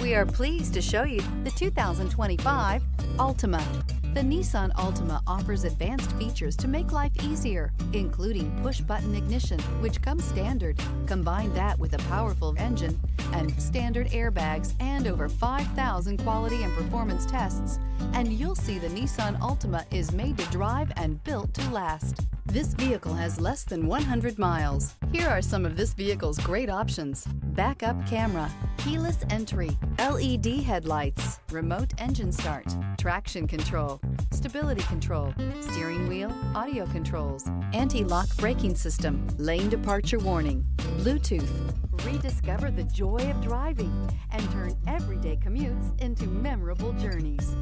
We are pleased to show you the 2025 Altima. The Nissan Altima offers advanced features to make life easier, including push-button ignition, which comes standard. Combine that with a powerful engine and standard airbags and over 5,000 quality and performance tests, and you'll see the Nissan Altima is made to drive and built to last. This vehicle has less than 100 miles. Here are some of this vehicle's great options: backup camera, keyless entry, LED headlights, remote engine start, traction control, stability control, steering wheel audio controls, anti-lock braking system, lane departure warning, Bluetooth. Rediscover the joy of driving and turn everyday commutes into memorable journeys.